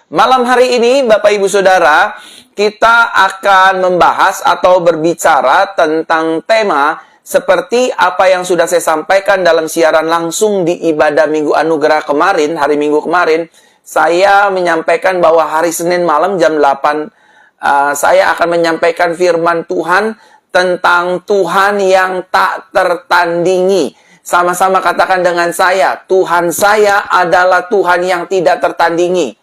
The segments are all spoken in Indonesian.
Malam hari ini, Bapak Ibu Saudara, kita akan membahas atau berbicara tentang tema seperti apa yang sudah saya sampaikan dalam siaran langsung di ibadah Minggu Anugerah kemarin, hari Minggu kemarin. Saya menyampaikan bahwa hari Senin malam jam 8, saya akan menyampaikan firman Tuhan tentang Tuhan yang tak tertandingi. Sama-sama katakan dengan saya, Tuhan saya adalah Tuhan yang tidak tertandingi.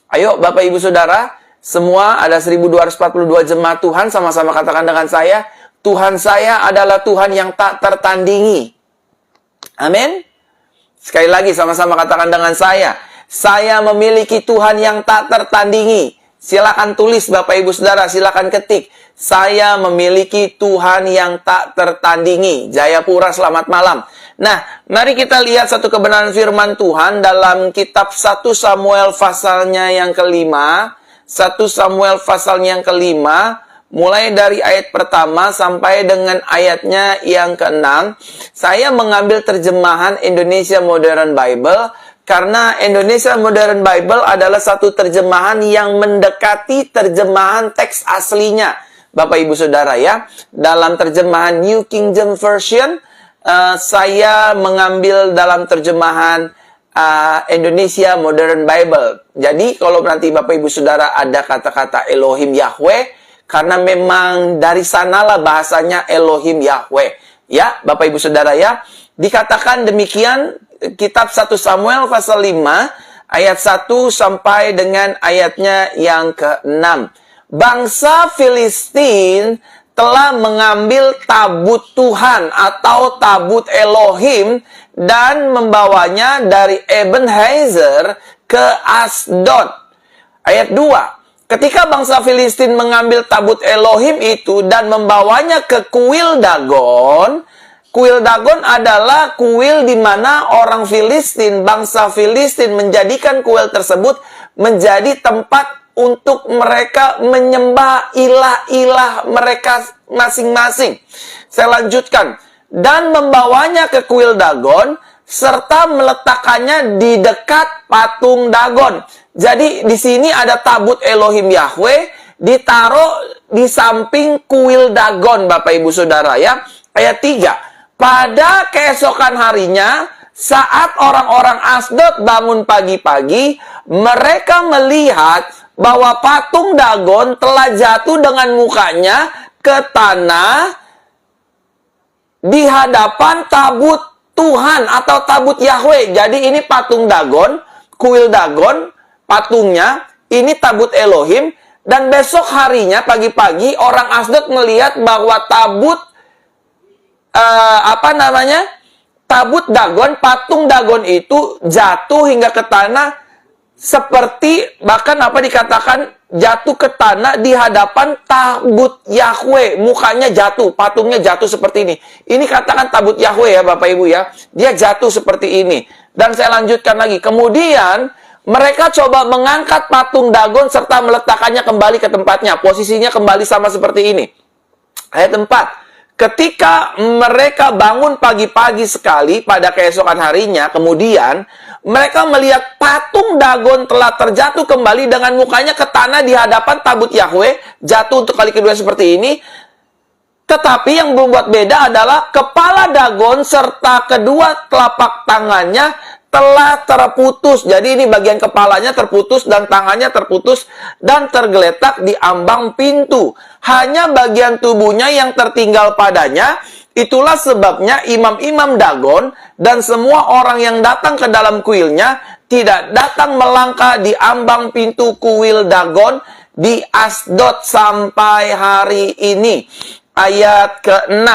Ayo Bapak Ibu Saudara, semua ada 1242 jemaat Tuhan, sama-sama katakan dengan saya, Tuhan saya adalah Tuhan yang tak tertandingi. Amin. Sekali lagi sama-sama katakan dengan saya memiliki Tuhan yang tak tertandingi. Silakan tulis Bapak Ibu Saudara, silakan ketik. Saya memiliki Tuhan yang tak tertandingi. Jayapura, selamat malam. Nah, mari kita lihat satu kebenaran firman Tuhan dalam kitab 1 Samuel pasalnya yang kelima. 1 Samuel pasalnya yang kelima, mulai dari ayat pertama sampai dengan ayatnya yang ke-6. Saya mengambil terjemahan Indonesia Modern Bible, karena Indonesia Modern Bible adalah satu terjemahan yang mendekati terjemahan teks aslinya. Bapak Ibu Saudara ya, dalam terjemahan New King James Version, saya mengambil dalam terjemahan Indonesia Modern Bible. Jadi kalau nanti Bapak Ibu Saudara ada kata-kata Elohim Yahweh, karena memang dari sanalah bahasanya Elohim Yahweh. Ya, Bapak Ibu Saudara ya, dikatakan demikian kitab 1 Samuel pasal 5 ayat 1 sampai dengan ayatnya yang ke-6. Bangsa Filistin telah mengambil tabut Tuhan atau tabut Elohim dan membawanya dari Ebenezer ke Asdod. Ayat 2. Ketika bangsa Filistin mengambil tabut Elohim itu dan membawanya ke kuil Dagon. Kuil Dagon adalah kuil di mana orang Filistin, bangsa Filistin menjadikan kuil tersebut menjadi tempat untuk mereka menyembah ilah-ilah mereka masing-masing. Saya lanjutkan. Dan membawanya ke kuil Dagon, serta meletakkannya di dekat patung Dagon. Jadi di sini ada tabut Elohim Yahweh, ditaruh di samping kuil Dagon, Bapak Ibu Saudara ya. Ayat 3. Pada keesokan harinya, saat orang-orang Asdod bangun pagi-pagi, mereka melihat bahwa patung Dagon telah jatuh dengan mukanya ke tanah di hadapan tabut Tuhan atau tabut Yahweh. Jadi ini patung Dagon, kuil Dagon, patungnya, ini tabut Elohim. Dan besok harinya pagi-pagi orang Asdod melihat bahwa tabut tabut Dagon, patung Dagon itu jatuh hingga ke tanah, seperti bahkan dikatakan jatuh ke tanah di hadapan tabut Yahweh. Mukanya jatuh, patungnya jatuh seperti ini. Ini katakan tabut Yahweh ya Bapak Ibu ya. Dia jatuh seperti ini. Dan saya lanjutkan lagi. Kemudian mereka coba mengangkat patung Dagon serta meletakkannya kembali ke tempatnya. Posisinya kembali sama seperti ini. Ayat 4. Ketika mereka bangun pagi-pagi sekali pada keesokan harinya, kemudian mereka melihat patung Dagon telah terjatuh kembali dengan mukanya ke tanah di hadapan tabut Yahweh, jatuh untuk kali kedua seperti ini. Tetapi yang membuat beda adalah kepala Dagon serta kedua telapak tangannya telah terputus. Jadi ini bagian kepalanya terputus dan tangannya terputus dan tergeletak di ambang pintu. Hanya bagian tubuhnya yang tertinggal padanya. Itulah sebabnya imam-imam Dagon dan semua orang yang datang ke dalam kuilnya tidak datang melangkah di ambang pintu kuil Dagon di Asdod sampai hari ini. Ayat ke-6.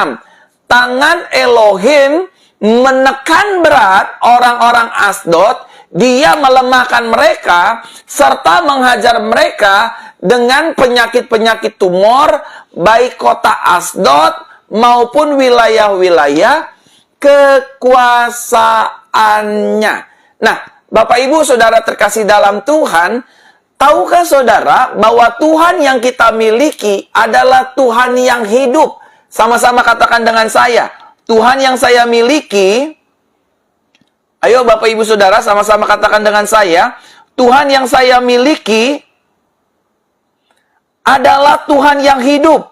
Tangan Elohim menekan berat orang-orang Asdod, dia melemahkan mereka, serta menghajar mereka dengan penyakit-penyakit tumor, baik kota Asdod maupun wilayah-wilayah kekuasaannya. Nah, Bapak Ibu Saudara terkasih dalam Tuhan, tahukah saudara bahwa Tuhan yang kita miliki adalah Tuhan yang hidup? Sama-sama katakan dengan saya, Tuhan yang saya miliki, ayo Bapak Ibu Saudara sama-sama katakan dengan saya, Tuhan yang saya miliki adalah Tuhan yang hidup.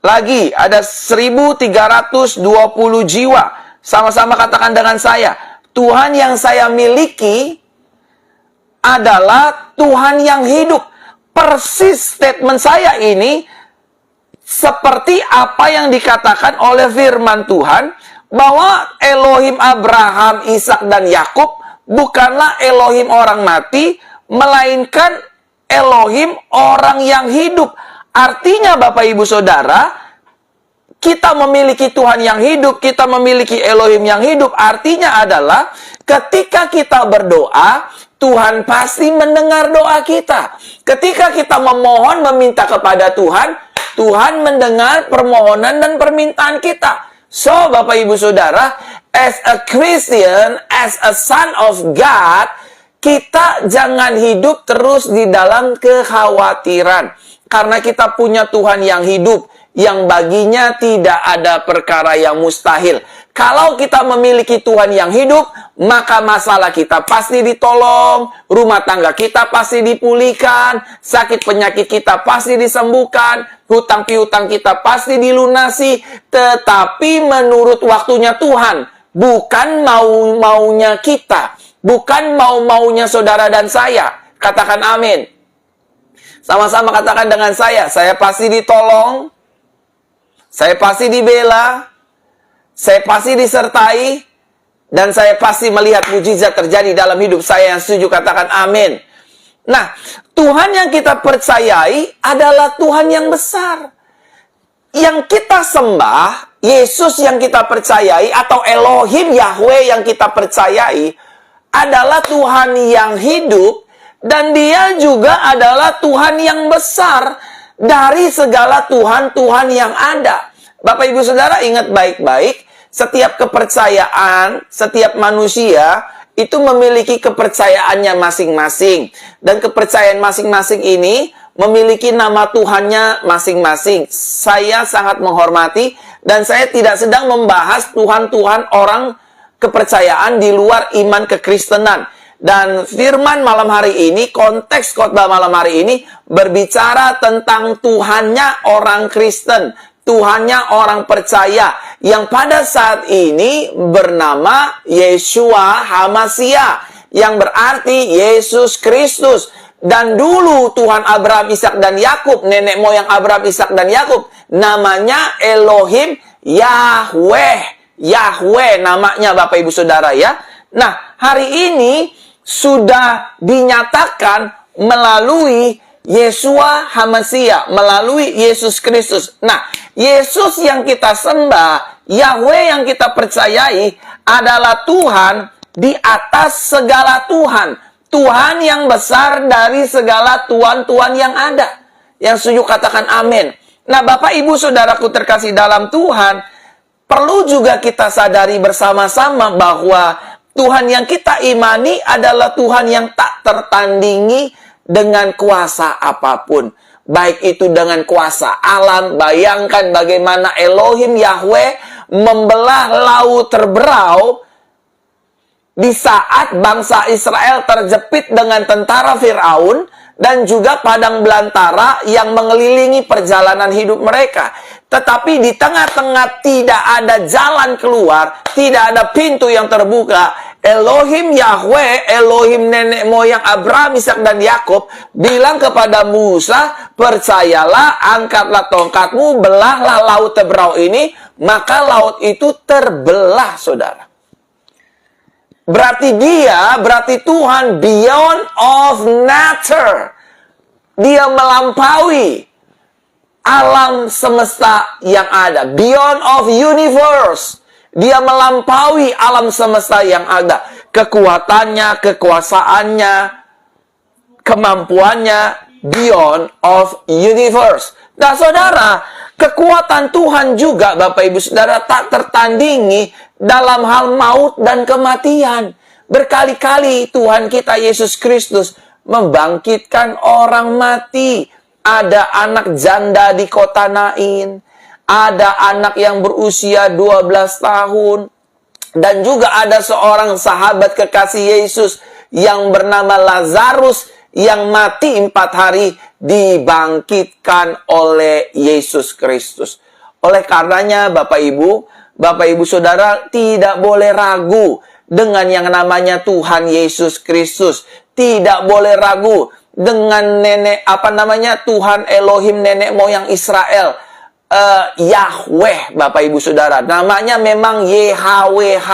Lagi, ada 1.320 jiwa. Sama-sama katakan dengan saya. Tuhan yang saya miliki adalah Tuhan yang hidup. Persis statement saya ini seperti apa yang dikatakan oleh firman Tuhan, bahwa Elohim Abraham, Ishak, dan Yakub bukanlah Elohim orang mati, melainkan Elohim orang yang hidup. Artinya Bapak Ibu Saudara, kita memiliki Tuhan yang hidup, kita memiliki Elohim yang hidup. Artinya adalah ketika kita berdoa, Tuhan pasti mendengar doa kita. Ketika kita memohon, meminta kepada Tuhan, Tuhan mendengar permohonan dan permintaan kita. So, Bapak Ibu Saudara, as a Christian, as a son of God, kita jangan hidup terus di dalam kekhawatiran. Karena kita punya Tuhan yang hidup, yang baginya tidak ada perkara yang mustahil. Kalau kita memiliki Tuhan yang hidup, maka masalah kita pasti ditolong, rumah tangga kita pasti dipulihkan, sakit penyakit kita pasti disembuhkan, hutang piutang kita pasti dilunasi, tetapi menurut waktunya Tuhan, bukan mau-maunya kita, bukan mau-maunya saudara dan saya. Katakan amin. Sama-sama katakan dengan saya pasti ditolong, saya pasti dibela, saya pasti disertai, dan saya pasti melihat mujizat terjadi dalam hidup saya. Yang setuju katakan amin. Nah, Tuhan yang kita percayai adalah Tuhan yang besar. Yang kita sembah, Yesus yang kita percayai, atau Elohim Yahweh yang kita percayai, adalah Tuhan yang hidup, dan Dia juga adalah Tuhan yang besar dari segala Tuhan-Tuhan yang ada. Bapak Ibu Saudara ingat baik-baik, setiap kepercayaan, setiap manusia itu memiliki kepercayaannya masing-masing. Dan kepercayaan masing-masing ini memiliki nama Tuhannya masing-masing. Saya sangat menghormati dan saya tidak sedang membahas Tuhan-Tuhan orang kepercayaan di luar iman kekristenan. Dan firman malam hari ini, konteks khotbah malam hari ini berbicara tentang Tuhannya orang Kristen, Tuhannya orang percaya, yang pada saat ini bernama Yeshua HaMashiach, yang berarti Yesus Kristus. Dan dulu Tuhan Abraham, Ishak, dan Yakub, nenek moyang Abraham, Ishak, dan Yakub, namanya Elohim Yahweh. Yahweh namanya Bapak Ibu Saudara ya. Nah, hari ini sudah dinyatakan melalui Yeshua HaMashiach, melalui Yesus Kristus. Nah, Yesus yang kita sembah, Yahweh yang kita percayai adalah Tuhan di atas segala Tuhan. Tuhan yang besar dari segala Tuhan-Tuhan yang ada. Yang setuju katakan amin. Nah, Bapak Ibu Saudaraku terkasih dalam Tuhan, perlu juga kita sadari bersama-sama bahwa Tuhan yang kita imani adalah Tuhan yang tak tertandingi dengan kuasa apapun. Baik itu dengan kuasa alam. Bayangkan bagaimana Elohim Yahweh membelah laut terberau di saat bangsa Israel terjepit dengan tentara Firaun dan juga padang belantara yang mengelilingi perjalanan hidup mereka. Tetapi di tengah-tengah tidak ada jalan keluar, tidak ada pintu yang terbuka. Elohim Yahweh, Elohim nenek moyang Abraham, Ishak, dan Yakub bilang kepada Musa, percayalah, angkatlah tongkatmu, belahlah laut terberau ini, maka laut itu terbelah, saudara. Berarti Tuhan beyond of nature. Dia melampaui alam semesta yang ada. Beyond of universe. Dia melampaui alam semesta yang ada. Kekuatannya, kekuasaannya, kemampuannya beyond of universe. Nah, saudara, kekuatan Tuhan juga, Bapak Ibu Saudara, tak tertandingi dalam hal maut dan kematian. Berkali-kali Tuhan kita Yesus Kristus membangkitkan orang mati. Ada anak janda di kota Nain. Ada anak yang berusia 12 tahun. Dan juga ada seorang sahabat kekasih Yesus yang bernama Lazarus yang mati 4 hari dibangkitkan oleh Yesus Kristus. Oleh karenanya Bapak Ibu Saudara tidak boleh ragu dengan yang namanya Tuhan Yesus Kristus. Tidak boleh ragu dengan Tuhan Elohim nenek moyang Israel. Yahweh, Bapak Ibu Saudara. Namanya memang YHWH.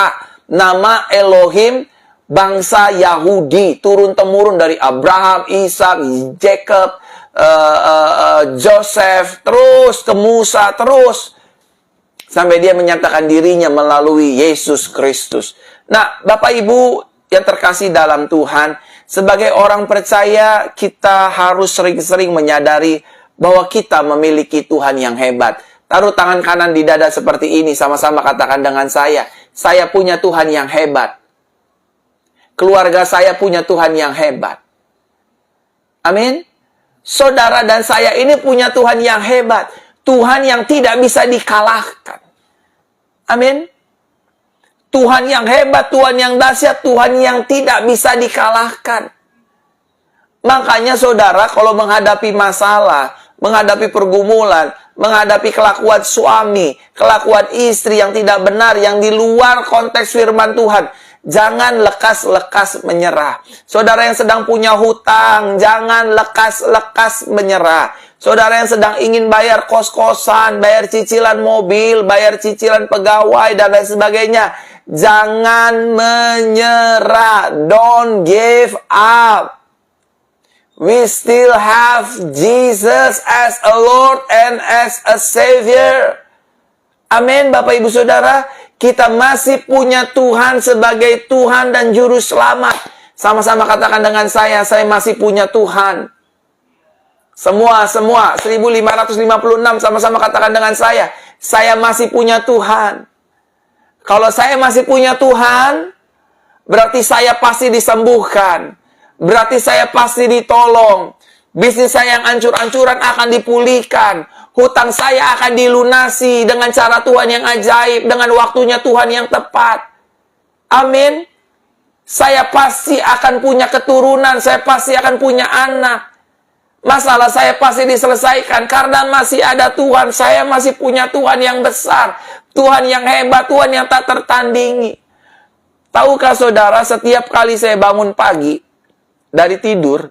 Nama Elohim bangsa Yahudi. Turun-temurun dari Abraham, Ishak, Jacob, Joseph, terus ke Musa, terus. Sampai dia menyatakan dirinya melalui Yesus Kristus. Nah, Bapak Ibu yang terkasih dalam Tuhan, sebagai orang percaya, kita harus sering-sering menyadari bahwa kita memiliki Tuhan yang hebat. Taruh tangan kanan di dada seperti ini, sama-sama katakan dengan saya punya Tuhan yang hebat. Keluarga saya punya Tuhan yang hebat. Amin. Saudara dan saya ini punya Tuhan yang hebat. Tuhan yang tidak bisa dikalahkan. Amin. Tuhan yang hebat, Tuhan yang dahsyat, Tuhan yang tidak bisa dikalahkan. Makanya saudara, kalau menghadapi masalah, menghadapi pergumulan, menghadapi kelakuan suami, kelakuan istri yang tidak benar, yang di luar konteks firman Tuhan, jangan lekas-lekas menyerah. Saudara yang sedang punya hutang, jangan lekas-lekas menyerah. Saudara yang sedang ingin bayar kos-kosan, bayar cicilan mobil, bayar cicilan pegawai, dan lain sebagainya, jangan menyerah. Don't give up. We still have Jesus as a Lord and as a Savior. Amin, Bapak Ibu Saudara. Kita masih punya Tuhan sebagai Tuhan dan Juru Selamat. Sama-sama katakan dengan saya masih punya Tuhan. Semua 1556 sama-sama katakan dengan saya masih punya Tuhan. Kalau saya masih punya Tuhan, berarti saya pasti disembuhkan. Berarti saya pasti ditolong. Bisnis saya yang ancur-ancuran akan dipulihkan. Hutang saya akan dilunasi dengan cara Tuhan yang ajaib. Dengan waktunya Tuhan yang tepat. Amin. Saya pasti akan punya keturunan. Saya pasti akan punya anak. Masalah saya pasti diselesaikan. Karena masih ada Tuhan. Saya masih punya Tuhan yang besar. Tuhan yang hebat. Tuhan yang tak tertandingi. Tahukah saudara, setiap kali saya bangun pagi dari tidur,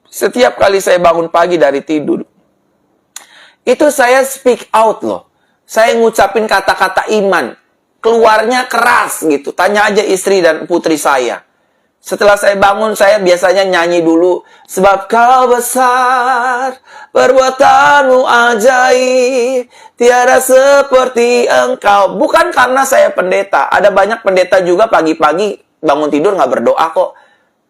setiap kali saya bangun pagi dari tidur, itu saya speak out loh. Saya ngucapin kata-kata iman. Keluarnya keras gitu. Tanya aja istri dan putri saya. Setelah saya bangun, saya biasanya nyanyi dulu. Sebab kau besar, perbuatanmu ajaib, tiada seperti engkau. Bukan karena saya pendeta. Ada banyak pendeta juga pagi-pagi bangun tidur nggak berdoa kok.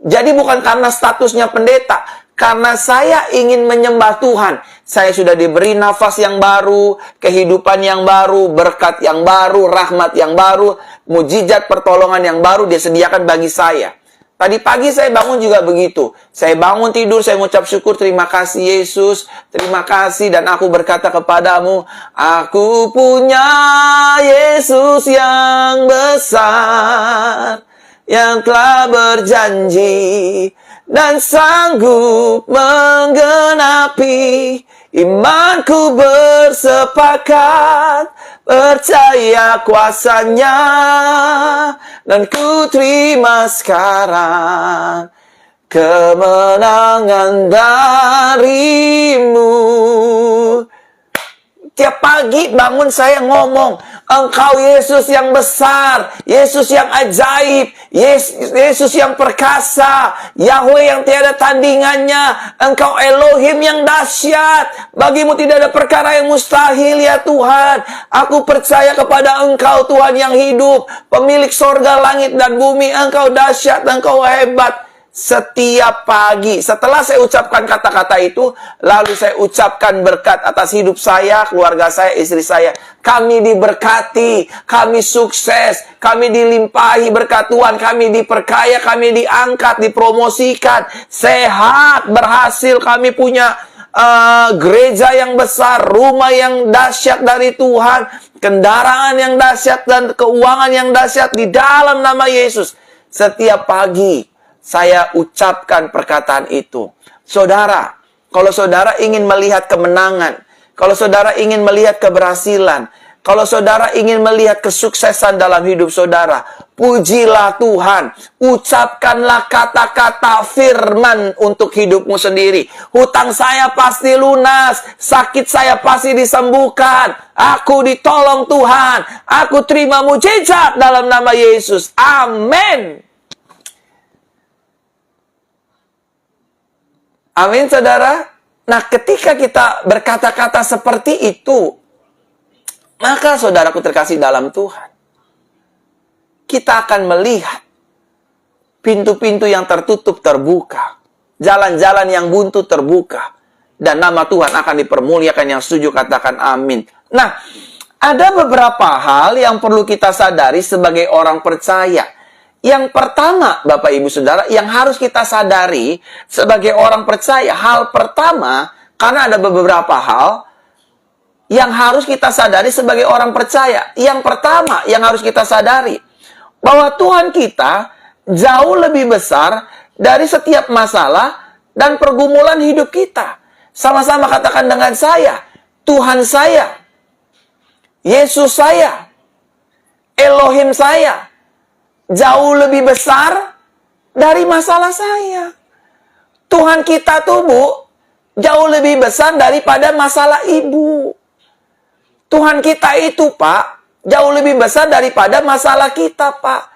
Jadi bukan karena statusnya pendeta, karena saya ingin menyembah Tuhan. Saya sudah diberi nafas yang baru, kehidupan yang baru, berkat yang baru, rahmat yang baru, mujizat pertolongan yang baru disediakan bagi saya. Tadi pagi saya bangun juga begitu. Saya bangun tidur, saya mengucap syukur, terima kasih Yesus, terima kasih, dan aku berkata kepadamu, aku punya Yesus yang besar, yang telah berjanji dan sanggup menggenapi. Imanku bersepakat percaya kuasanya, dan ku terima sekarang kemenangan darimu. Tiap pagi bangun saya ngomong, Engkau Yesus yang besar, Yesus yang ajaib, Yesus yang perkasa, Yahweh yang tiada tandingannya, Engkau Elohim yang dahsyat. Bagimu tidak ada perkara yang mustahil ya Tuhan. Aku percaya kepada Engkau Tuhan yang hidup, pemilik sorga, langit dan bumi. Engkau dahsyat, Engkau hebat. Setiap pagi, setelah saya ucapkan kata-kata itu, lalu saya ucapkan berkat atas hidup saya, keluarga saya, istri saya. Kami diberkati, kami sukses, kami dilimpahi berkat Tuhan, kami diperkaya, kami diangkat, dipromosikan, sehat, berhasil, kami punya gereja yang besar, rumah yang dahsyat dari Tuhan, kendaraan yang dahsyat, dan keuangan yang dahsyat di dalam nama Yesus. Setiap pagi saya ucapkan perkataan itu. Saudara, kalau saudara ingin melihat kemenangan, kalau saudara ingin melihat keberhasilan, kalau saudara ingin melihat kesuksesan dalam hidup saudara, pujilah Tuhan. Ucapkanlah kata-kata firman untuk hidupmu sendiri. Hutang saya pasti lunas. Sakit saya pasti disembuhkan. Aku ditolong Tuhan. Aku terima mujizat dalam nama Yesus. Amin. Amin, saudara. Nah, ketika kita berkata-kata seperti itu, maka saudaraku terkasih dalam Tuhan, kita akan melihat pintu-pintu yang tertutup terbuka, jalan-jalan yang buntu terbuka, dan nama Tuhan akan dipermuliakan. Yang setuju katakan amin. Nah, ada beberapa hal yang perlu kita sadari sebagai orang percaya. Yang pertama, Bapak Ibu Saudara, yang harus kita sadari sebagai orang percaya, hal pertama, karena ada beberapa hal yang harus kita sadari sebagai orang percaya. Yang pertama yang harus kita sadari, bahwa Tuhan kita jauh lebih besar dari setiap masalah dan pergumulan hidup kita. Sama-sama katakan dengan saya, Tuhan saya, Yesus saya, Elohim saya, jauh lebih besar dari masalah saya. Tuhan kita tuh, Bu, jauh lebih besar daripada masalah ibu. Tuhan kita itu, Pak, jauh lebih besar daripada masalah kita, Pak.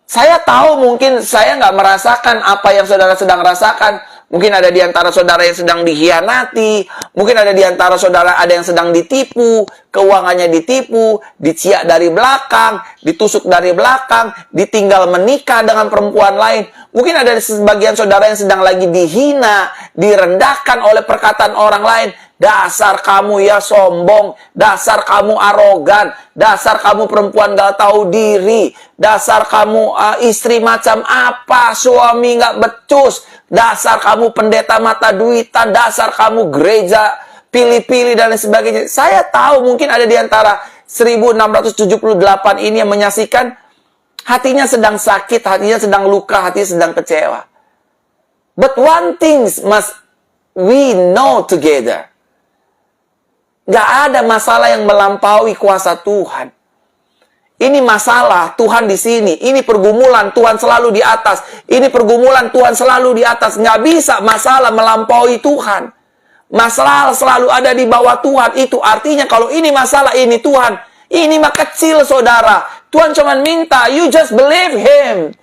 Saya tahu mungkin saya nggak merasakan apa yang saudara sedang rasakan. Mungkin ada di antara saudara yang sedang dikhianati. Mungkin ada di antara saudara ada yang sedang ditipu. Keuangannya ditipu, diciak dari belakang, ditusuk dari belakang, ditinggal menikah dengan perempuan lain. Mungkin ada sebagian saudara yang sedang lagi dihina, direndahkan oleh perkataan orang lain. Dasar kamu ya sombong, dasar kamu arogan, dasar kamu perempuan gak tahu diri, dasar kamu istri macam apa, suami gak becus, dasar kamu pendeta mata duitan, dasar kamu gereja pilih-pilih dan lain sebagainya. Saya tahu mungkin ada di antara 1678 ini yang menyaksikan hatinya sedang sakit, hatinya sedang luka, hatinya sedang kecewa. But one thing must we know together. Gak ada masalah yang melampaui kuasa Tuhan. Ini masalah, Tuhan di sini. Ini pergumulan, Tuhan selalu di atas. Ini pergumulan, Tuhan selalu di atas. Gak bisa masalah melampaui Tuhan. Masalah selalu ada di bawah Tuhan. Itu artinya kalau ini masalah, ini Tuhan. Ini mah kecil, saudara. Tuhan cuma minta, you just believe Him.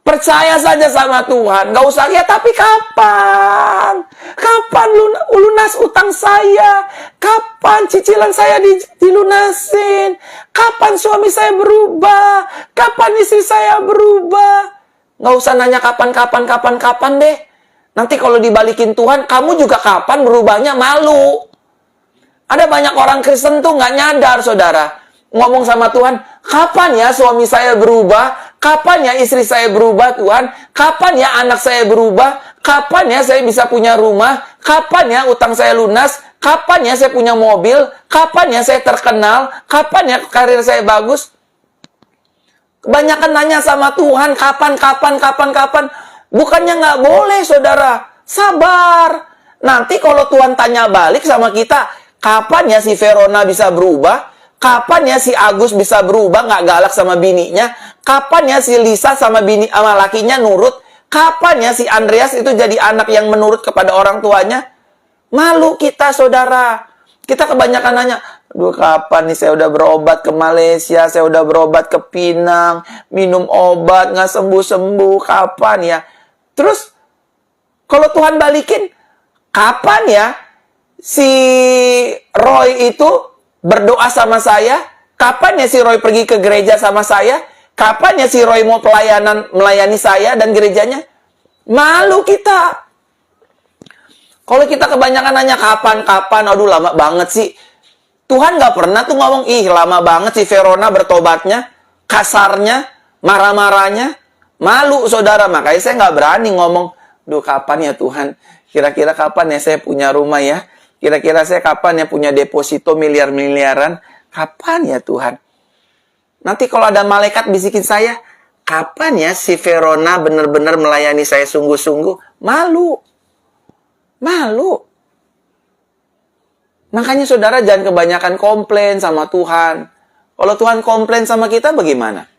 Percaya saja sama Tuhan. Gak usah, ya tapi kapan? Kapan lunas utang saya? Kapan cicilan saya dilunasin? Kapan suami saya berubah? Kapan istri saya berubah? Gak usah nanya kapan deh. Nanti kalau dibalikin Tuhan, kamu juga kapan berubahnya, malu. Ada banyak orang Kristen tuh gak nyadar, saudara. Ngomong sama Tuhan, kapan ya suami saya berubah? Kapan ya istri saya berubah, Tuhan? Kapan ya anak saya berubah? Kapan ya saya bisa punya rumah? Kapan ya utang saya lunas? Kapan ya saya punya mobil? Kapan ya saya terkenal? Kapan ya karir saya bagus? Kebanyakan nanya sama Tuhan, kapan? Bukannya nggak boleh, saudara. Sabar. Nanti kalau Tuhan tanya balik sama kita, kapan ya si Verona bisa berubah? Kapan ya si Agus bisa berubah, nggak galak sama bininya? Kapan ya si Lisa sama lakinya nurut? Kapan ya si Andreas itu jadi anak yang menurut kepada orang tuanya? Malu kita, saudara. Kita kebanyakan nanya, aduh kapan nih saya udah berobat ke Malaysia, saya udah berobat ke Pinang, minum obat, nggak sembuh-sembuh, kapan ya? Terus, kalau Tuhan balikin, kapan ya si Roy itu berdoa sama saya? Kapan ya si Roy pergi ke gereja sama saya? Kapan ya si Roy mau melayani saya dan gerejanya? Malu kita. Kalau kita kebanyakan nanya kapan, aduh lama banget sih. Tuhan gak pernah tuh ngomong, ih lama banget si Verona bertobatnya, kasarnya, marah-marahnya. Malu, saudara. Makanya saya gak berani ngomong, Duh, kapan ya Tuhan? Kira-kira kapan ya saya punya rumah ya? Kira-kira saya kapan ya punya deposito miliar-miliaran? Kapan ya Tuhan? Nanti kalau ada malaikat bisikin saya, kapan ya si Verona benar-benar melayani saya sungguh-sungguh? Malu. Malu. Makanya saudara jangan kebanyakan komplain sama Tuhan. Kalau Tuhan komplain sama kita bagaimana?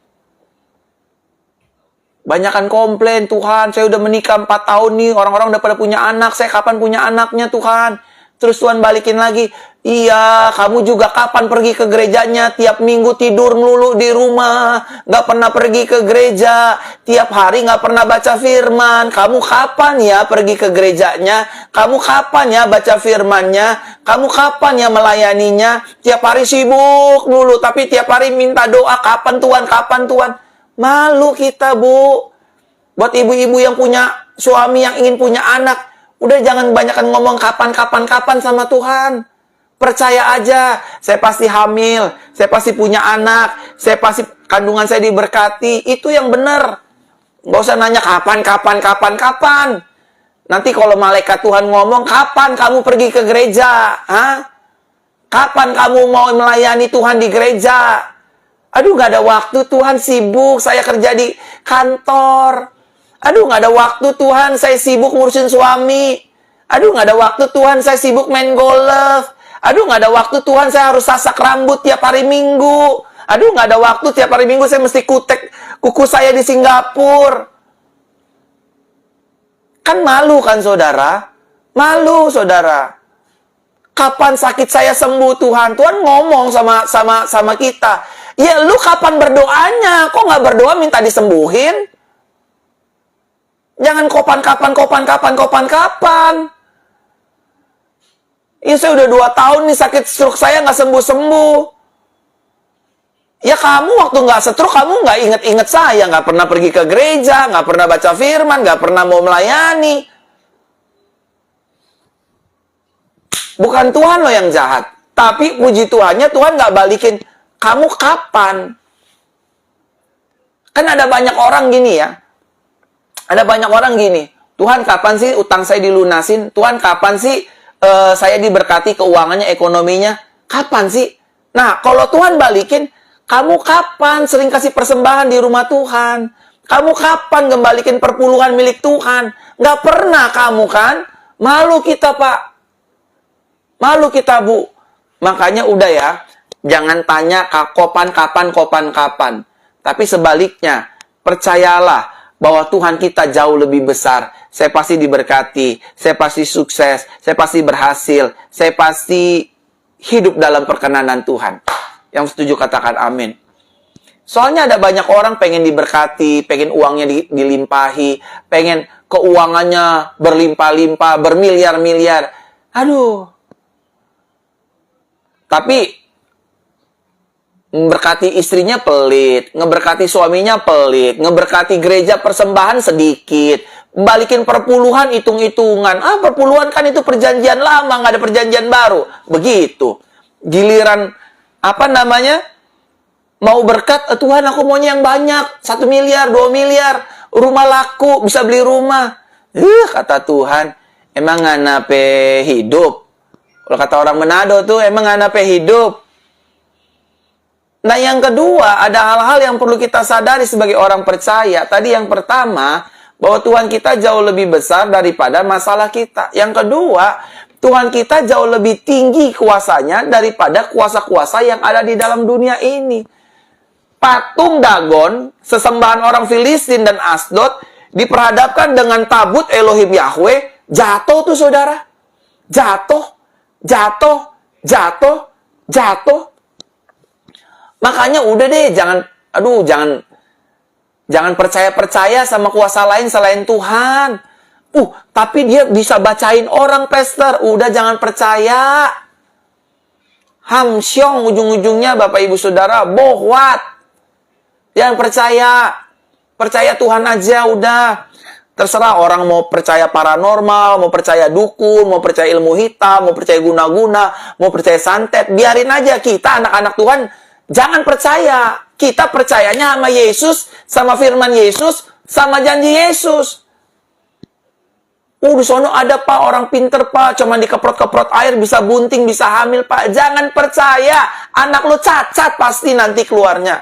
Banyakan komplain, Tuhan, saya udah menikah 4 tahun nih, orang-orang udah pada punya anak, saya kapan punya anaknya, Tuhan? Terus Tuhan balikin lagi, iya, kamu juga kapan pergi ke gerejanya? Tiap minggu tidur melulu di rumah, nggak pernah pergi ke gereja, tiap hari nggak pernah baca firman. Kamu kapan ya pergi ke gerejanya? Kamu kapan ya baca firmannya? Kamu kapan ya melayaninya? Tiap hari sibuk dulu, tapi tiap hari minta doa, kapan Tuhan, kapan Tuhan? Malu kita, Bu. Buat ibu-ibu yang punya suami yang ingin punya anak, udah jangan banyakkan ngomong kapan sama Tuhan. Percaya aja, saya pasti hamil, saya pasti punya anak, saya pasti kandungan saya diberkati. Itu yang benar. Nggak usah nanya kapan. Nanti kalau malaikat Tuhan ngomong, kapan kamu pergi ke gereja? Hah? Kapan kamu mau melayani Tuhan di gereja? Aduh, nggak ada waktu, Tuhan sibuk, saya kerja di kantor. Aduh, nggak ada waktu, Tuhan, saya sibuk ngurusin suami. Aduh, nggak ada waktu, Tuhan, saya sibuk main golf. Aduh, nggak ada waktu, Tuhan, saya harus sasak rambut tiap hari Minggu. Aduh, nggak ada waktu, tiap hari Minggu saya mesti kutek kuku saya di Singapura. Kan malu kan, saudara? Malu, saudara. Kapan sakit saya sembuh, Tuhan? Tuhan ngomong sama kita. Ya, lu kapan berdoanya? Kok nggak berdoa minta disembuhin? Jangan kapan. Ya, saya udah 2 tahun nih sakit stroke saya nggak sembuh-sembuh. Ya, kamu waktu nggak stroke, kamu nggak inget-inget saya. Nggak pernah pergi ke gereja, nggak pernah baca firman, nggak pernah mau melayani. Bukan Tuhan loh yang jahat. Tapi puji Tuhannya, Tuhan nggak balikin. Kamu kapan? Kan ada banyak orang gini ya. Ada banyak orang gini. Tuhan kapan sih utang saya dilunasin? Tuhan kapan sih saya diberkati keuangannya, ekonominya? Kapan sih? Nah, kalau Tuhan balikin, kamu kapan sering kasih persembahan di rumah Tuhan? Kamu kapan ngembalikin perpuluhan milik Tuhan? Nggak pernah kamu kan? Malu kita, Pak. Malu kita, Bu. Makanya udah ya. Jangan tanya kapan. Tapi sebaliknya, percayalah bahwa Tuhan kita jauh lebih besar. Saya pasti diberkati, saya pasti sukses, saya pasti berhasil, saya pasti hidup dalam perkenanan Tuhan. Yang setuju katakan amin. Soalnya ada banyak orang pengen diberkati, pengen uangnya dilimpahi, pengen keuangannya berlimpah-limpah, bermiliar-miliar. Aduh. Tapi ngeberkati istrinya pelit, ngeberkati suaminya pelit, ngeberkati gereja persembahan sedikit, balikin perpuluhan hitung-hitungan. Perpuluhan kan itu perjanjian lama, nggak ada perjanjian baru. Begitu. Giliran, mau berkat, Tuhan aku maunya yang banyak. 1 miliar, 2 miliar, rumah laku, bisa beli rumah. Kata Tuhan, emang nganape hidup? Kalau kata orang Manado tuh, emang nganape hidup? Nah, yang kedua, ada hal-hal yang perlu kita sadari sebagai orang percaya. Tadi yang pertama, bahwa Tuhan kita jauh lebih besar daripada masalah kita. Yang kedua, Tuhan kita jauh lebih tinggi kuasanya daripada kuasa-kuasa yang ada di dalam dunia ini. Patung Dagon, sesembahan orang Filistin dan Asdod, diperhadapkan dengan tabut Elohim Yahweh, jatuh tuh saudara. Jatuh. Makanya udah deh, jangan percaya sama kuasa lain selain Tuhan. Tapi dia bisa bacain orang, pastor. Udah jangan percaya. Hamsyong ujung-ujungnya, Bapak Ibu Saudara, bohwat. Jangan percaya. Percaya Tuhan aja udah. Terserah orang mau percaya paranormal, mau percaya dukun, mau percaya ilmu hitam, mau percaya guna-guna, mau percaya santet. Biarin aja, kita anak-anak Tuhan jangan percaya. Kita percayanya sama Yesus, sama firman Yesus, sama janji Yesus. Di sono ada Pak, orang pinter Pak, cuma dikeprot-keprot air, bisa bunting, bisa hamil Pak. Jangan percaya, anak lo cacat pasti nanti keluarnya.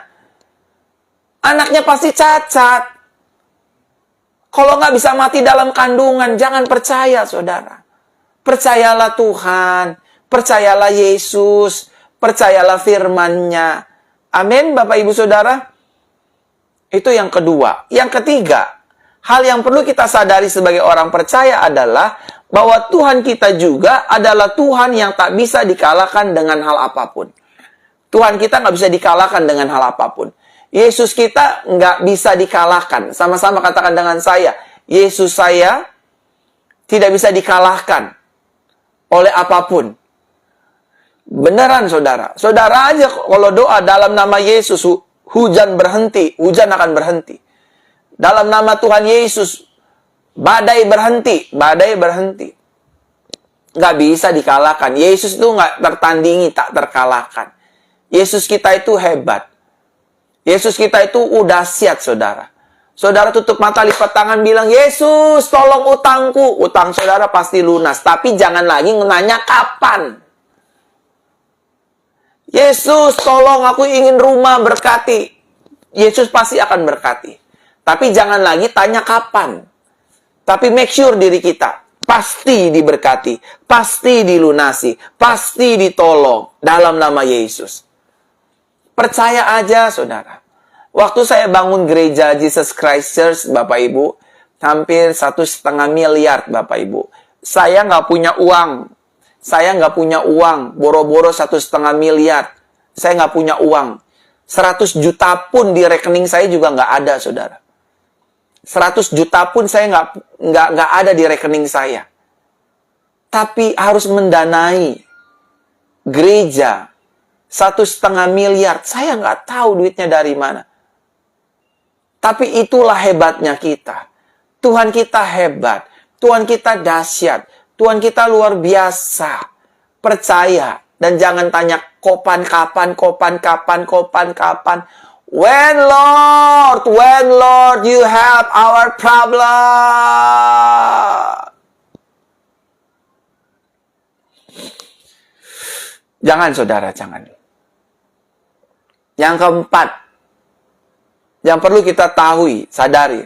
Anaknya pasti cacat. Kalau nggak bisa mati dalam kandungan, jangan percaya saudara. Percayalah Tuhan, percayalah Yesus, percayalah firman-Nya. Amin, Bapak Ibu Saudara. Itu yang kedua. Yang ketiga, hal yang perlu kita sadari sebagai orang percaya adalah bahwa Tuhan kita juga adalah Tuhan yang tak bisa dikalahkan dengan hal apapun. Tuhan kita nggak bisa dikalahkan dengan hal apapun. Yesus kita nggak bisa dikalahkan. Sama-sama katakan dengan saya, Yesus saya tidak bisa dikalahkan oleh apapun. Beneran saudara. Saudara aja kalau doa dalam nama Yesus, hujan berhenti, hujan akan berhenti. Dalam nama Tuhan Yesus, badai berhenti, badai berhenti. Nggak bisa dikalahkan. Yesus itu nggak tertandingi, tak terkalahkan. Yesus kita itu hebat. Yesus kita itu udah dahsyat, saudara. Saudara tutup mata, lipat tangan, bilang, Yesus, tolong utangku. Utang saudara pasti lunas. Tapi jangan lagi nanya kapan. Yesus, tolong aku ingin rumah, berkati. Yesus pasti akan berkati. Tapi jangan lagi tanya kapan. Tapi make sure diri kita pasti diberkati, pasti dilunasi, pasti ditolong dalam nama Yesus. Percaya aja, saudara. Waktu saya bangun gereja Jesus Christ Church, Bapak Ibu, hampir 1,5 miliar, Bapak Ibu. Saya nggak punya uang. Saya nggak punya uang. Boro-boro 1,5 miliar. Saya nggak punya uang. 100 juta pun di rekening saya juga nggak ada, saudara. 100 juta pun saya nggak ada di rekening saya. Tapi harus mendanai gereja 1,5 miliar. Saya nggak tahu duitnya dari mana. Tapi itulah hebatnya kita. Tuhan kita hebat. Tuhan kita dahsyat. Tuhan kita luar biasa. Percaya. Dan jangan tanya kapan. When Lord you help our problem. Jangan saudara, jangan. Yang keempat, yang perlu kita tahu, sadari,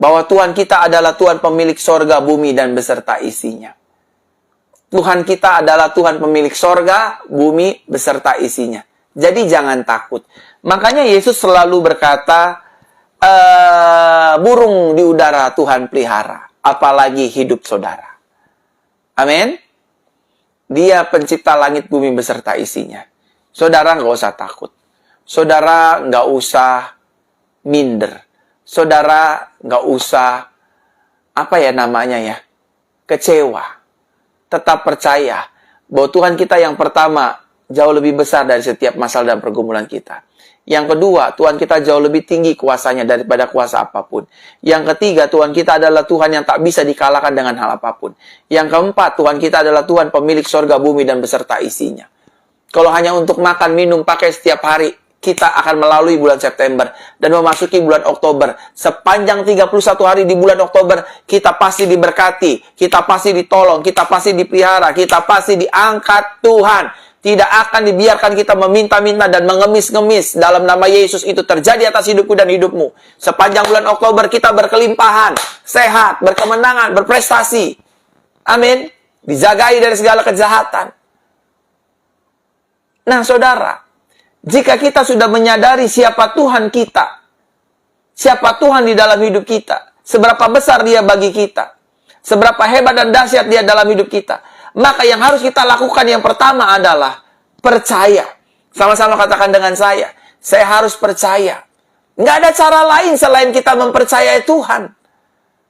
bahwa Tuhan kita adalah Tuhan pemilik sorga, bumi, dan beserta isinya. Tuhan kita adalah Tuhan pemilik sorga, bumi, beserta isinya. Jadi jangan takut. Makanya Yesus selalu berkata, burung di udara Tuhan pelihara, apalagi hidup saudara. Amin. Dia pencipta langit, bumi, beserta isinya. Saudara nggak usah takut. Saudara nggak usah minder. Saudara nggak usah, kecewa. Tetap percaya bahwa Tuhan kita yang pertama jauh lebih besar dari setiap masalah dan pergumulan kita. Yang kedua, Tuhan kita jauh lebih tinggi kuasanya daripada kuasa apapun. Yang ketiga, Tuhan kita adalah Tuhan yang tak bisa dikalahkan dengan hal apapun. Yang keempat, Tuhan kita adalah Tuhan pemilik sorga, bumi, dan beserta isinya. Kalau hanya untuk makan, minum, pakai setiap hari, kita akan melalui bulan September dan memasuki bulan Oktober. Sepanjang 31 hari di bulan Oktober, kita pasti diberkati, kita pasti ditolong, kita pasti dipelihara, kita pasti diangkat Tuhan. Tidak akan dibiarkan kita meminta-minta dan mengemis-ngemis. Dalam nama Yesus itu terjadi atas hidupku dan hidupmu. Sepanjang bulan Oktober kita berkelimpahan, sehat, berkemenangan, berprestasi. Amin. Dijagai dari segala kejahatan. Nah saudara, jika kita sudah menyadari siapa Tuhan kita, siapa Tuhan di dalam hidup kita, seberapa besar Dia bagi kita, seberapa hebat dan dahsyat Dia dalam hidup kita, maka yang harus kita lakukan yang pertama adalah percaya. Sama-sama katakan dengan saya harus percaya. Nggak ada cara lain selain kita mempercayai Tuhan.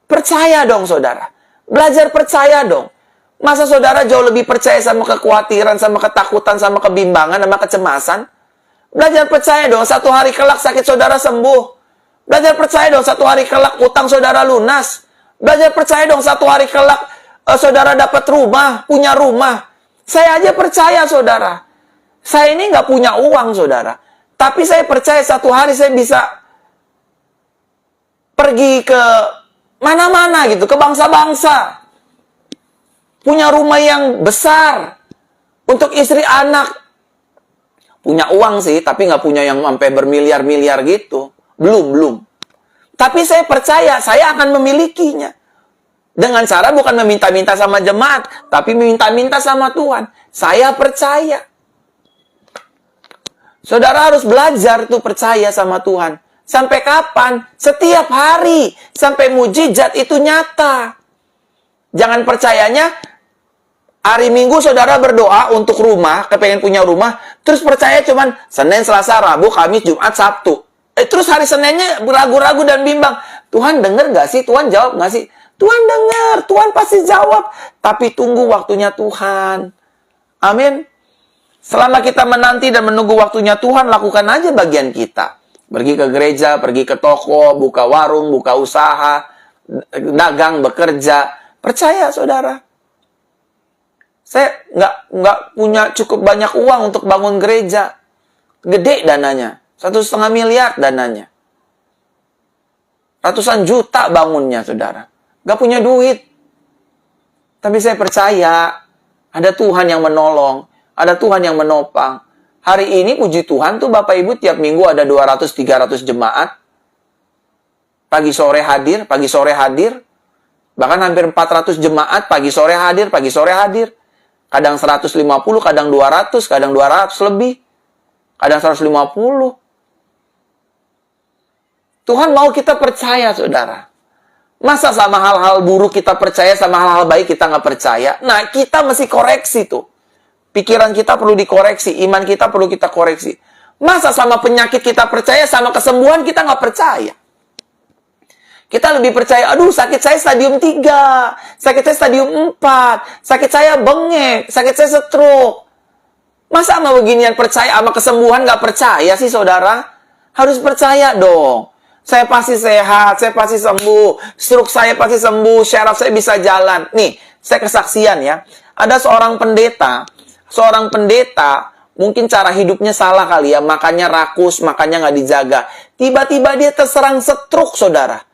Percaya dong saudara. Belajar percaya dong. Masa saudara jauh lebih percaya sama kekhawatiran, sama ketakutan, sama kebimbangan, sama kecemasan? Belajar percaya dong, satu hari kelak sakit saudara sembuh. Belajar percaya dong, satu hari kelak utang saudara lunas. Belajar percaya dong, satu hari kelak saudara dapat rumah, punya rumah. Saya aja percaya saudara. Saya ini nggak punya uang saudara. Tapi saya percaya satu hari saya bisa pergi ke mana-mana gitu, ke bangsa-bangsa. punya rumah yang besar untuk istri anak. Punya uang sih, tapi nggak punya yang sampai bermiliar-miliar gitu. Belum. Tapi saya percaya, saya akan memilikinya. Dengan cara bukan meminta-minta sama jemaat, tapi meminta-minta sama Tuhan. Saya percaya. Saudara harus belajar tuh percaya sama Tuhan. Sampai kapan? Setiap hari. Sampai mujizat itu nyata. Jangan percayanya, hari Minggu saudara berdoa untuk rumah, kepengen punya rumah, terus percaya cuman Senin, Selasa, Rabu, Kamis, Jumat, Sabtu. Terus hari Seninnya ragu-ragu dan bimbang. Tuhan denger gak sih? Tuhan jawab gak sih? Tuhan dengar, Tuhan pasti jawab. Tapi tunggu waktunya Tuhan. Amin. Selama kita menanti dan menunggu waktunya Tuhan, lakukan aja bagian kita. Pergi ke gereja, pergi ke toko, buka warung, buka usaha, dagang, bekerja. Percaya, saudara. Saya nggak punya cukup banyak uang untuk bangun gereja. Gede dananya. 1,5 miliar dananya. Ratusan juta bangunnya, saudara. Nggak punya duit. Tapi saya percaya ada Tuhan yang menolong. Ada Tuhan yang menopang. Hari ini puji Tuhan tuh Bapak Ibu tiap minggu ada 200-300 jemaat. Pagi sore hadir, pagi sore hadir. Bahkan hampir 400 jemaat pagi sore hadir, pagi sore hadir. Kadang 150, kadang 200, kadang 200 lebih. Kadang 150. Tuhan mau kita percaya, saudara. Masa sama hal-hal buruk kita percaya, sama hal-hal baik kita nggak percaya? Nah, kita mesti koreksi tuh. Pikiran kita perlu dikoreksi, iman kita perlu kita koreksi. Masa sama penyakit kita percaya, sama kesembuhan kita nggak percaya? Kita lebih percaya, aduh sakit saya stadium 3, sakit saya stadium 4, sakit saya bengek, sakit saya stroke. Masa sama beginian percaya, sama kesembuhan nggak percaya sih, saudara? Harus percaya dong. Saya pasti sehat, saya pasti sembuh, stroke saya pasti sembuh, syaraf saya bisa jalan. Nih, saya kesaksian ya. Ada seorang pendeta mungkin cara hidupnya salah kali ya, makannya rakus, makannya nggak dijaga. Tiba-tiba dia terserang stroke, saudara.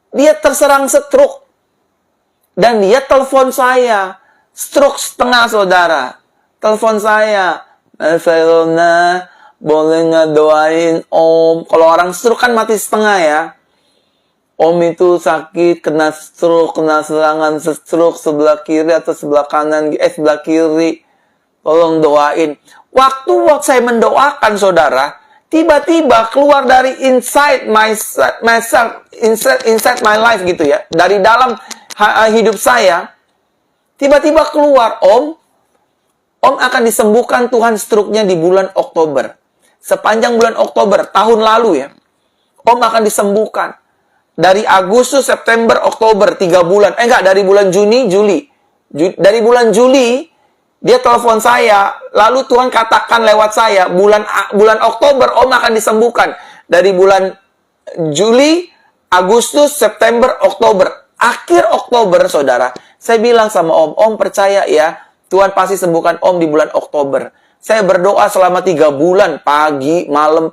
Dia terserang stroke. Dan dia telepon saya. Stroke setengah, saudara. Telepon saya. Felona, boleh ngedoain Om. Kalau orang stroke kan mati setengah ya. Om itu sakit, kena stroke, kena serangan stroke sebelah kiri atau sebelah kanan, sebelah kiri. Tolong doain. Waktu saya mendoakan, saudara, tiba-tiba keluar dari inside myself, inside my life gitu ya. Dari dalam hidup saya, tiba-tiba keluar, Om akan disembuhkan Tuhan stroke-nya di bulan Oktober. Sepanjang bulan Oktober, tahun lalu ya. Om akan disembuhkan. Dari Agustus, September, Oktober, 3 bulan. Dari bulan Juni, Juli. Dari bulan Juli, dia telepon saya, lalu Tuhan katakan lewat saya, bulan Oktober Om akan disembuhkan. Dari bulan Juli, Agustus, September, Oktober. Akhir Oktober, saudara, saya bilang sama Om percaya ya, Tuhan pasti sembuhkan Om di bulan Oktober. Saya berdoa selama 3 bulan, pagi, malam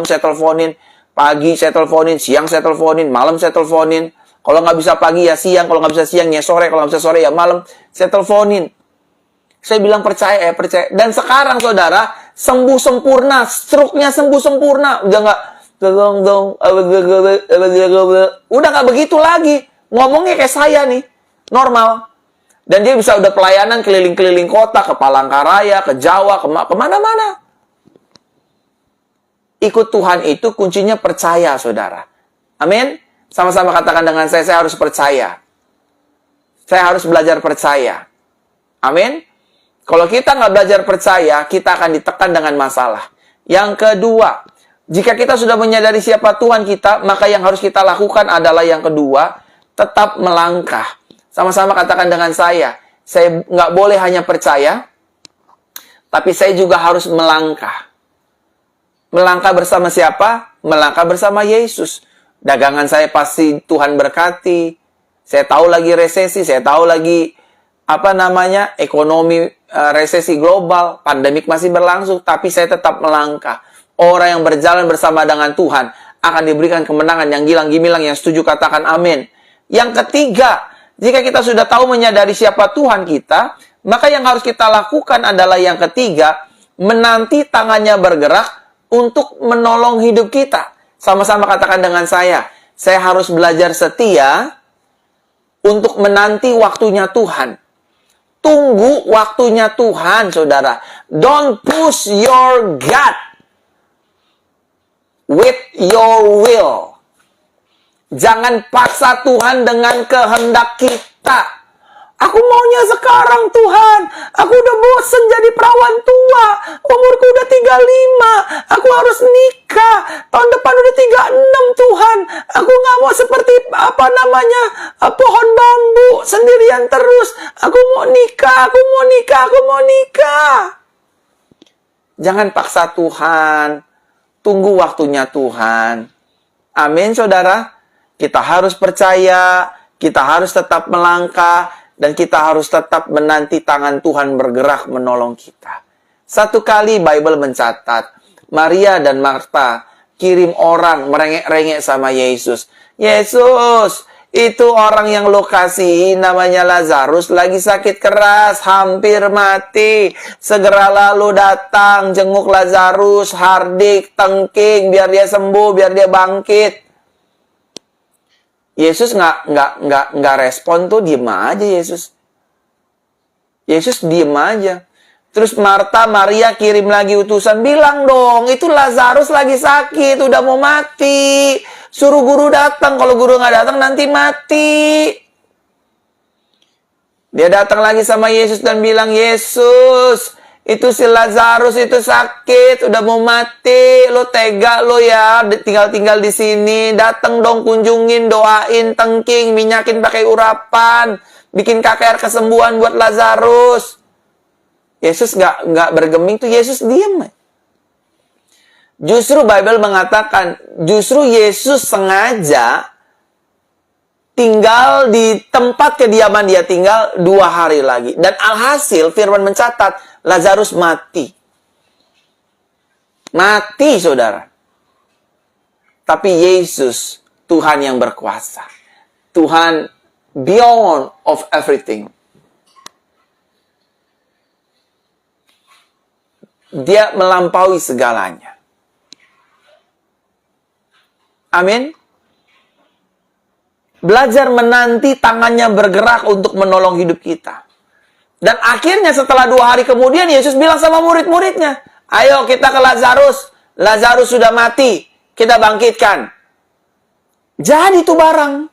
saya teleponin. Pagi saya teleponin, siang saya teleponin, malam saya teleponin. Kalau nggak bisa pagi ya siang, kalau nggak bisa siang ya sore, kalau nggak bisa sore ya malam, saya teleponin. Saya bilang percaya. Dan sekarang, saudara, sembuh sempurna. Stroke-nya sembuh sempurna. Udah nggak, tolong dong. Udah nggak begitu lagi. Ngomongnya kayak saya nih. Normal. Dan dia bisa udah pelayanan keliling-keliling kota. Ke Palangkaraya, ke Jawa, kemana-mana. Ikut Tuhan itu kuncinya percaya, saudara. Amin. Sama-sama katakan dengan saya harus percaya. Saya harus belajar percaya. Amin. Kalau kita nggak belajar percaya, kita akan ditekan dengan masalah. Yang kedua, jika kita sudah menyadari siapa Tuhan kita, maka yang harus kita lakukan adalah yang kedua, tetap melangkah. Sama-sama katakan dengan saya nggak boleh hanya percaya, tapi saya juga harus melangkah. Melangkah bersama siapa? Melangkah bersama Yesus. Dagangan saya pasti Tuhan berkati. Saya tahu lagi resesi, saya tahu lagi ekonomi resesi global, pandemik masih berlangsung, tapi saya tetap melangkah. Orang yang berjalan bersama dengan Tuhan akan diberikan kemenangan. Yang gilang gimilang, yang setuju katakan amin. Yang ketiga, Jika kita sudah tahu menyadari siapa Tuhan kita, maka yang harus kita lakukan adalah yang ketiga, menanti tangannya bergerak untuk menolong hidup kita. Sama-sama katakan dengan saya harus belajar setia untuk menanti waktunya Tuhan. Tunggu waktunya Tuhan, saudara. Don't push your God with your will. Jangan paksa Tuhan dengan kehendak kita. Aku maunya sekarang, Tuhan. Aku udah bosen jadi perawan tua. Umurku udah 35. Aku harus nikah. Tahun depan udah 36, Tuhan. Aku nggak mau seperti pohon bambu sendirian terus. Aku mau nikah. Jangan paksa Tuhan. Tunggu waktunya Tuhan. Amin, saudara. Kita harus percaya, kita harus tetap melangkah, dan kita harus tetap menanti tangan Tuhan bergerak menolong kita. Satu kali Bible mencatat, Maria dan Marta kirim orang merengek-rengek sama Yesus. Yesus, itu orang yang lo kasihi namanya Lazarus lagi sakit keras, hampir mati. Segeralah lo datang, jenguk Lazarus, hardik, tengking, biar dia sembuh, biar dia bangkit. Yesus nggak respon tuh, diem aja Yesus. Yesus diem aja. Terus Marta, Maria kirim lagi utusan, bilang dong, itu Lazarus lagi sakit, udah mau mati. Suruh guru datang, kalau guru nggak datang nanti mati. Dia datang lagi sama Yesus dan bilang, Yesus, itu si Lazarus itu sakit, udah mau mati. Lo tega lo ya, tinggal di sini. Datang dong, kunjungin, doain, tengking, minyakin pakai urapan, bikin KKR kesembuhan buat Lazarus. Yesus nggak bergeming tuh, Yesus diem. Justru Bible mengatakan, justru Yesus sengaja tinggal di tempat kediaman dia tinggal 2 hari lagi. Dan alhasil firman mencatat, Lazarus mati. Mati, saudara. Tapi Yesus, Tuhan yang berkuasa. Tuhan beyond of everything. Dia melampaui segalanya. Amin. Belajar menanti tangannya bergerak untuk menolong hidup kita. Dan akhirnya setelah 2 hari kemudian, Yesus bilang sama murid-muridnya, ayo kita ke Lazarus. Lazarus sudah mati. Kita bangkitkan. Jadi itu barang.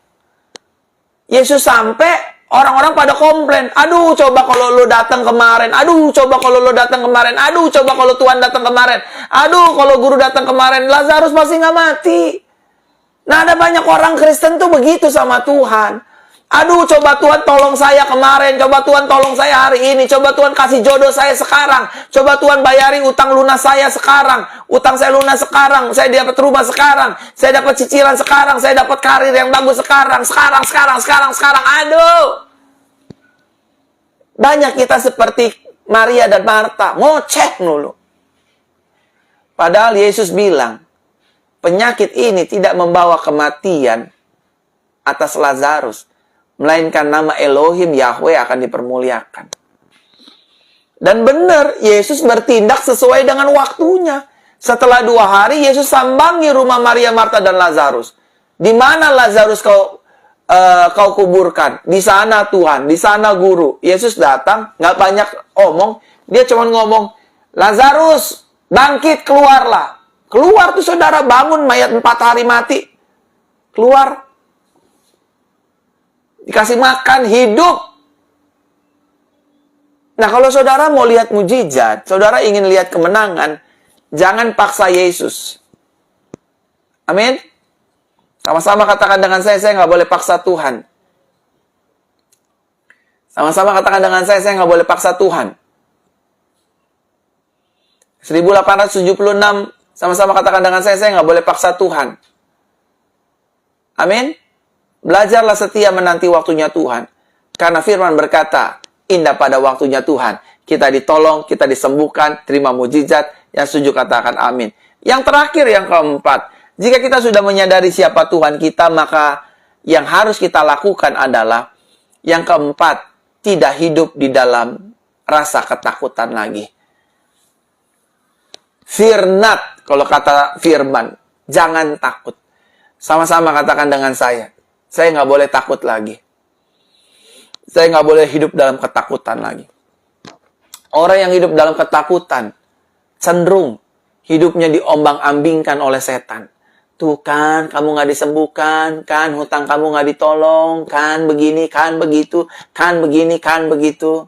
Yesus sampai, orang-orang pada komplain. Aduh, coba kalau lo datang kemarin. Aduh, coba kalau lo datang kemarin. Aduh, coba kalau Tuhan datang kemarin. Aduh, kalau guru datang kemarin. Lazarus pasti nggak mati. Nah, ada banyak orang Kristen tuh begitu sama Tuhan. Aduh, coba Tuhan tolong saya kemarin. Coba Tuhan tolong saya hari ini. Coba Tuhan kasih jodoh saya sekarang. Coba Tuhan bayari utang lunas saya sekarang. Utang saya lunas sekarang. Saya dapat rumah sekarang. Saya dapat cicilan sekarang. Saya dapat karir yang bagus sekarang. Sekarang. Aduh. Banyak kita seperti Maria dan Marta. Ngoceh dulu. Padahal Yesus bilang, penyakit ini tidak membawa kematian atas Lazarus, melainkan nama Elohim Yahweh akan dipermuliakan. Dan benar, Yesus bertindak sesuai dengan waktunya. Setelah 2 hari, Yesus sambangi rumah Maria, Marta, dan Lazarus. Di mana Lazarus kau kuburkan? Di sana Tuhan, di sana guru. Yesus datang, nggak banyak omong. Dia cuma ngomong, Lazarus, bangkit, keluarlah. Keluar tuh saudara, bangun, mayat 4 hari mati. Keluar. Dikasih makan, hidup. Nah, kalau saudara mau lihat mujizat, saudara ingin lihat kemenangan, jangan paksa Yesus. Amin. Sama-sama katakan dengan saya nggak boleh paksa Tuhan. Sama-sama katakan dengan saya nggak boleh paksa Tuhan. 1876, sama-sama katakan dengan saya nggak boleh paksa Tuhan. Amin. Belajarlah setia menanti waktunya Tuhan. Karena firman berkata, indah pada waktunya Tuhan. Kita ditolong, kita disembuhkan, terima mujizat. Yang setuju katakan amin. Yang terakhir, yang keempat. Jika kita sudah menyadari siapa Tuhan kita, maka yang harus kita lakukan adalah Yang keempat, tidak hidup di dalam rasa ketakutan lagi. Fear not, kalau kata firman, jangan takut. Sama-sama katakan dengan saya nggak boleh takut lagi. Saya nggak boleh hidup dalam ketakutan lagi. Orang yang hidup dalam ketakutan, cenderung hidupnya diombang-ambingkan oleh setan. Tuh kan, kamu nggak disembuhkan, kan hutang kamu nggak ditolong, kan begini, kan begitu, kan begini, kan begitu.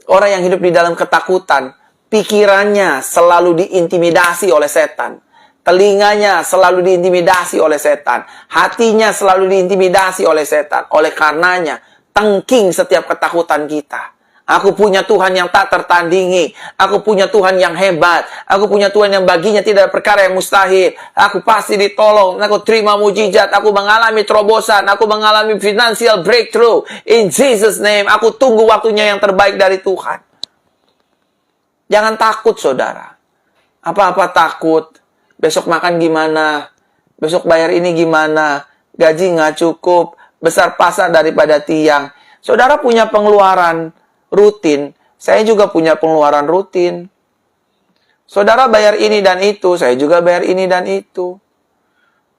Orang yang hidup di dalam ketakutan, pikirannya selalu diintimidasi oleh setan. Telinganya selalu diintimidasi oleh setan. Hatinya selalu diintimidasi oleh setan. Oleh karenanya, tengking setiap ketakutan kita. Aku punya Tuhan yang tak tertandingi. Aku punya Tuhan yang hebat. Aku punya Tuhan yang baginya tidak ada perkara yang mustahil. Aku pasti ditolong. Aku terima mujizat. Aku mengalami terobosan. Aku mengalami financial breakthrough. In Jesus' name, aku tunggu waktunya yang terbaik dari Tuhan. Jangan takut, saudara. Apa-apa takut. Besok makan gimana? Besok bayar ini gimana? Gaji nggak cukup. Besar pasar daripada tiang. Saudara punya pengeluaran rutin, saya juga punya pengeluaran rutin. Saudara bayar ini dan itu, saya juga bayar ini dan itu.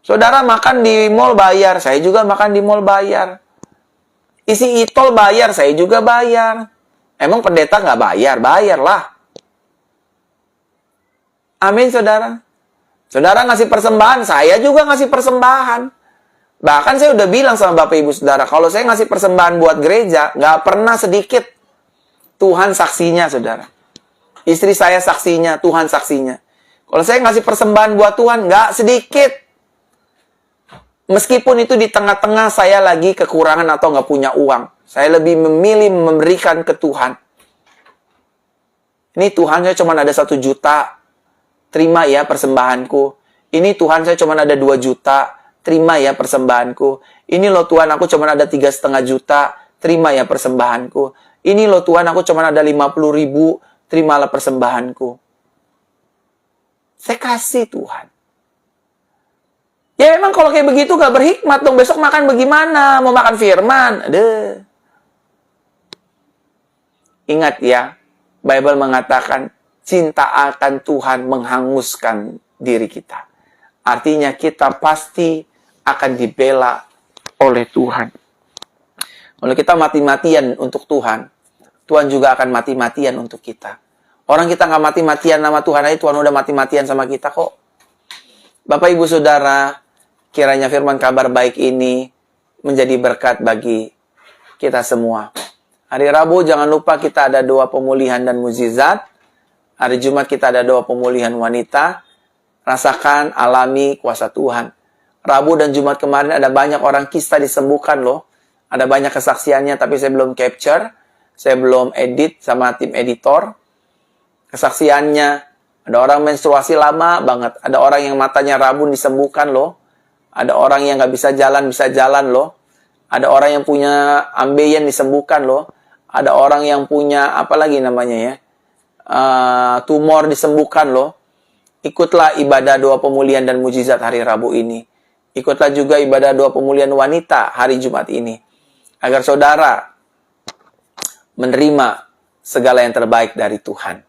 Saudara makan di mall bayar, saya juga makan di mall bayar. Isi e-tol bayar, saya juga bayar. Emang pendeta nggak bayar? Bayarlah. Amin, saudara. Saudara ngasih persembahan, saya juga ngasih persembahan. Bahkan saya udah bilang sama Bapak Ibu Saudara, kalau saya ngasih persembahan buat gereja, nggak pernah sedikit. Tuhan saksinya, saudara. Istri saya saksinya, Tuhan saksinya. Kalau saya ngasih persembahan buat Tuhan, nggak sedikit. Meskipun itu di tengah-tengah saya lagi kekurangan atau nggak punya uang. Saya lebih memilih memberikan ke Tuhan. Ini Tuhan saya cuma ada 1 juta. Terima ya persembahanku. Ini Tuhan saya cuma ada 2 juta. Terima ya persembahanku. Ini loh Tuhan aku cuma ada 3,5 juta. Terima ya persembahanku. Ini loh Tuhan, aku cuma ada 50.000, terimalah persembahanku. Saya kasih Tuhan. Ya emang kalau kayak begitu gak berhikmat dong. Besok makan bagaimana? Mau makan firman? Aduh. Ingat ya, Bible mengatakan, cinta akan Tuhan menghanguskan diri kita. Artinya kita pasti akan dibela oleh Tuhan. Kalau kita mati-matian untuk Tuhan, Tuhan juga akan mati-matian untuk kita. Orang kita nggak mati-matian sama Tuhan aja, Tuhan udah mati-matian sama kita kok. Bapak, Ibu, Saudara, kiranya firman kabar baik ini menjadi berkat bagi kita semua. Hari Rabu jangan lupa kita ada doa pemulihan dan mukjizat. Hari Jumat kita ada doa pemulihan wanita. Rasakan, alami kuasa Tuhan. Rabu dan Jumat kemarin ada banyak orang kista disembuhkan loh. Ada banyak kesaksiannya tapi saya belum capture. Saya belum edit sama tim editor. Kesaksiannya, ada orang menstruasi lama banget. Ada orang yang matanya rabun disembuhkan loh. Ada orang yang nggak bisa jalan loh. Ada orang yang punya ambeien disembuhkan loh. Ada orang yang punya, apa lagi namanya ya, tumor disembuhkan loh. Ikutlah ibadah doa pemulihan dan mujizat hari Rabu ini. Ikutlah juga ibadah doa pemulihan wanita hari Jumat ini. Agar saudara menerima segala yang terbaik dari Tuhan.